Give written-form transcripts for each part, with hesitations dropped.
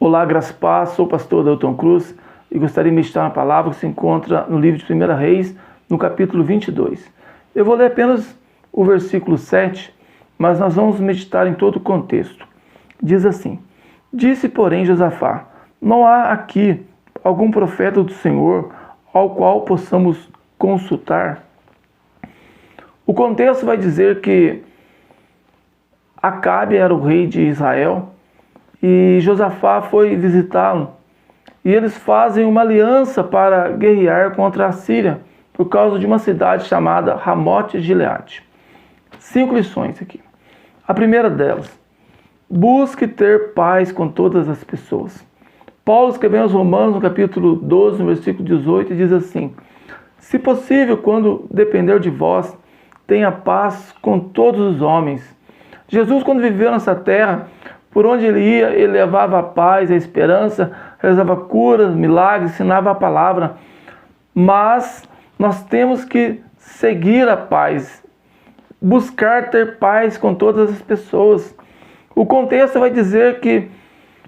Olá, graças a paz, sou o pastor Dalton Cruz e gostaria de meditar na palavra que se encontra no livro de 1 Reis, no capítulo 22. Eu vou ler apenas o versículo 7, mas nós vamos meditar em todo o contexto. Diz assim: Disse, porém, Josafá: não há aqui algum profeta do Senhor ao qual possamos consultar? O contexto vai dizer que Acabe era o rei de Israel e Josafá foi visitá-lo. E eles fazem uma aliança para guerrear contra a Síria por causa de uma cidade chamada Ramote-Gileade. 5 lições aqui. A primeira delas: busque ter paz com todas as pessoas. Paulo escreveu aos Romanos, no capítulo 12, no versículo 18, e diz assim: se possível, quando depender de vós, tenha paz com todos os homens. Jesus, quando viveu nessa terra, por onde ele ia, ele levava a paz, a esperança, realizava curas, milagres, ensinava a palavra. Mas nós temos que seguir a paz, buscar ter paz com todas as pessoas. O contexto vai dizer que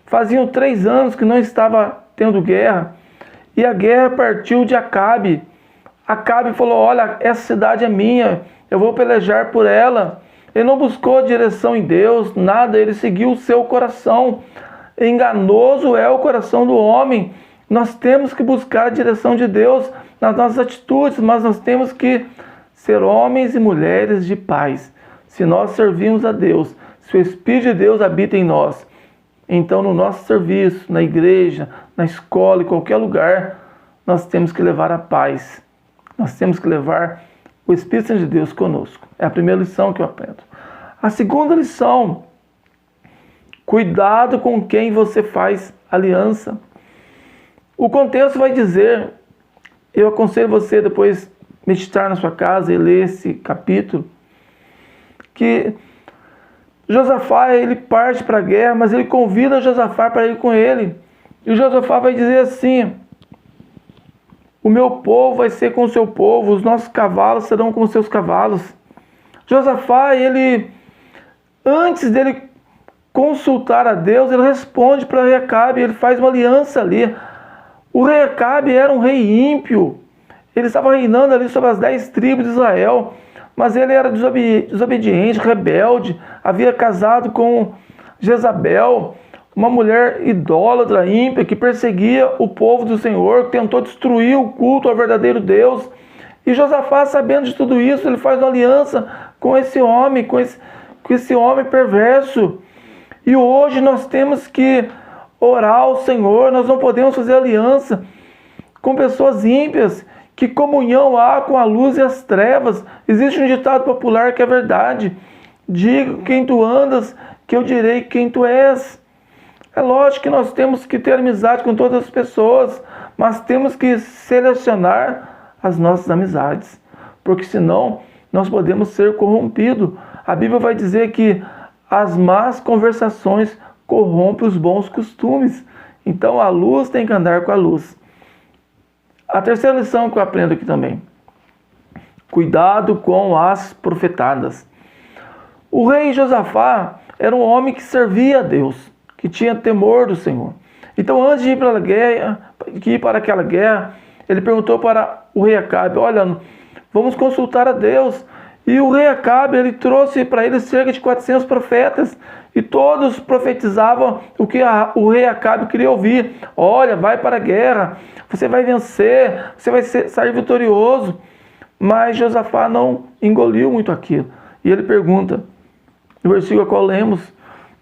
faziam 3 anos que não estava tendo guerra, e a guerra partiu de Acabe. Acabe falou: olha, essa cidade é minha, eu vou pelejar por ela. Ele não buscou direção em Deus, nada, ele seguiu o seu coração. Enganoso é o coração do homem. Nós temos que buscar a direção de Deus nas nossas atitudes, mas nós temos que ser homens e mulheres de paz. Se nós servimos a Deus, se o Espírito de Deus habita em nós, então no nosso serviço, na igreja, na escola, em qualquer lugar, nós temos que levar a paz. Nós temos que levar o Espírito Santo de Deus conosco. É a primeira lição que eu aprendo. A segunda lição: cuidado com quem você faz aliança. O contexto vai dizer, eu aconselho você depois meditar na sua casa e ler esse capítulo, que Josafá, ele parte para a guerra, mas ele convida Josafá para ir com ele. E Josafá vai dizer assim: o meu povo vai ser com o seu povo, os nossos cavalos serão com os seus cavalos. Josafá, ele, antes dele consultar a Deus, ele responde para o rei Acabe, ele faz uma aliança ali. O rei Acabe era um rei ímpio, ele estava reinando ali sobre as 10 tribos de Israel, mas ele era desobediente, rebelde, havia casado com Jezabel, uma mulher idólatra, ímpia, que perseguia o povo do Senhor, que tentou destruir o culto ao verdadeiro Deus. E Josafá, sabendo de tudo isso, ele faz uma aliança com esse homem, com esse homem perverso. E hoje nós temos que orar ao Senhor, nós não podemos fazer aliança com pessoas ímpias. Que comunhão há com a luz e as trevas? Existe um ditado popular que é verdade: diga quem tu andas, que eu direi quem tu és. É lógico que nós temos que ter amizade com todas as pessoas, mas temos que selecionar as nossas amizades, porque senão nós podemos ser corrompidos. A Bíblia vai dizer que as más conversações corrompem os bons costumes. Então a luz tem que andar com a luz. A terceira lição que eu aprendo aqui também: cuidado com as profetadas. O rei Josafá era um homem que servia a Deus, que tinha temor do Senhor. Então, antes de ir para aquela guerra, ele perguntou para o rei Acabe: olha, vamos consultar a Deus. E o rei Acabe, ele trouxe para ele cerca de 400 profetas, e todos profetizavam o que o rei Acabe queria ouvir. Olha, vai para a guerra, você vai vencer, você vai sair vitorioso. Mas Josafá não engoliu muito aquilo. E ele pergunta, no versículo a qual lemos: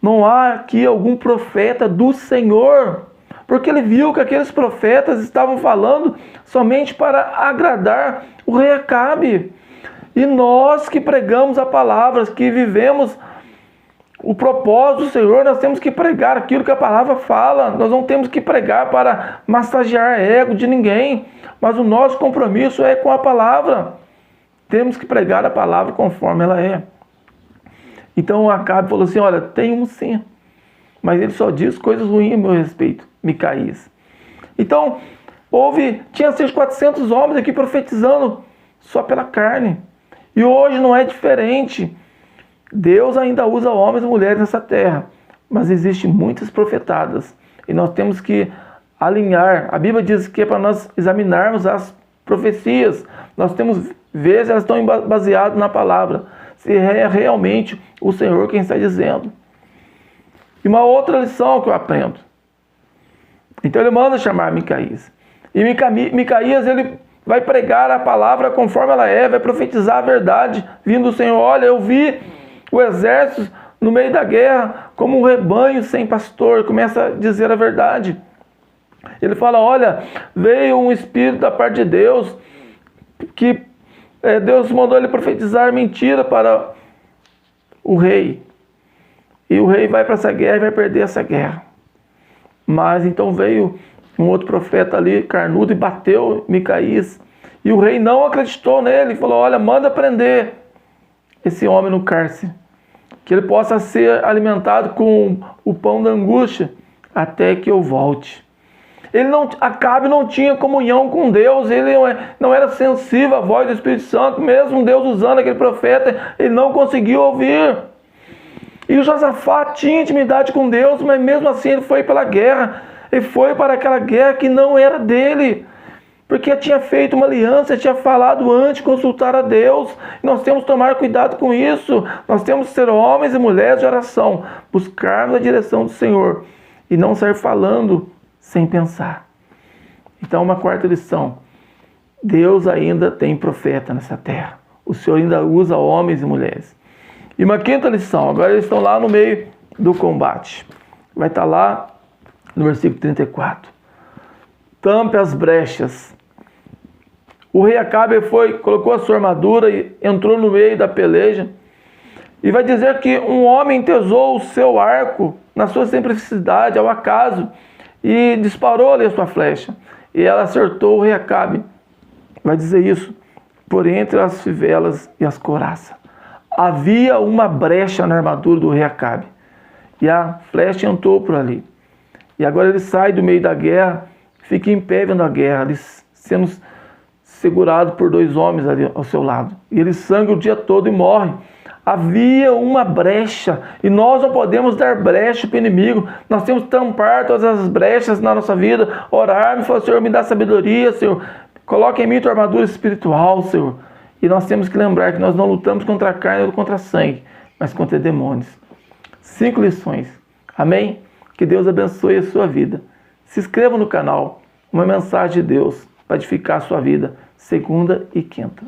não há aqui algum profeta do Senhor? Porque ele viu que aqueles profetas estavam falando somente para agradar o rei Acabe. E nós que pregamos a palavra, que vivemos o propósito do Senhor, nós temos que pregar aquilo que a palavra fala. Nós não temos que pregar para massagear ego de ninguém, mas o nosso compromisso é com a palavra. Temos que pregar a palavra conforme ela é. Então o Acabe falou assim: olha, tem um sim, mas ele só diz coisas ruins a meu respeito, Micaías. Então, tinha cerca de 400 homens aqui profetizando só pela carne. E hoje não é diferente. Deus ainda usa homens e mulheres nessa terra, mas existem muitas profetadas. e nós temos que alinhar. A Bíblia diz que é para nós examinarmos as profecias. Nós temos que ver se elas estão baseadas na palavra, se é realmente o Senhor quem está dizendo. E uma outra lição que eu aprendo. Então ele manda chamar Micaías. E Micaías, ele vai pregar a palavra conforme ela é, vai profetizar a verdade, vindo do Senhor. Olha, eu vi o exército no meio da guerra como um rebanho sem pastor. Começa a dizer a verdade. Ele fala, olha, veio um espírito da parte de Deus, que Deus mandou ele profetizar mentira para o rei. E o rei vai para essa guerra e vai perder essa guerra. Mas então veio um outro profeta ali, carnudo, e bateu Micaías. E o rei não acreditou nele, falou, olha, manda prender esse homem no cárcere, que ele possa ser alimentado com o pão da angústia, até que eu volte. Acabe não tinha comunhão com Deus, ele não era sensível à voz do Espírito Santo, mesmo Deus usando aquele profeta, ele não conseguiu ouvir. E o Josafá tinha intimidade com Deus, mas mesmo assim ele foi pela guerra, ele foi para aquela guerra que não era dele, porque tinha feito uma aliança, tinha falado antes de consultar a Deus. E nós temos que tomar cuidado com isso, nós temos que ser homens e mulheres de oração, buscarmos a direção do Senhor, e não sair falando sem pensar. Então, uma quarta lição: Deus ainda tem profeta nessa terra. O Senhor ainda usa homens e mulheres. E uma quinta lição, agora eles estão lá no meio do combate. Vai estar lá no versículo 34. Tampe as brechas. O rei Acabe colocou a sua armadura e entrou no meio da peleja. E vai dizer que um homem entesou o seu arco na sua simplicidade, ao acaso, e disparou ali a sua flecha. E ela acertou o rei Acabe. Vai dizer isso, por entre as fivelas e as couraças. Havia uma brecha na armadura do rei Acabe. E a flecha entrou por ali. E agora ele sai do meio da guerra, fica em pé vendo a guerra, ali sendo segurado por 2 homens ali ao seu lado. E ele sangra o dia todo e morre. Havia uma brecha, e nós não podemos dar brecha para o inimigo. Nós temos que tampar todas as brechas na nossa vida, orar, e falar, Senhor, me dá sabedoria, Senhor, coloque em mim tua armadura espiritual, Senhor. E nós temos que lembrar que nós não lutamos contra a carne ou contra a sangue, mas contra demônios. 5 lições. Amém? Que Deus abençoe a sua vida. Se inscreva no canal. Uma mensagem de Deus para edificar a sua vida. Segunda e quinta.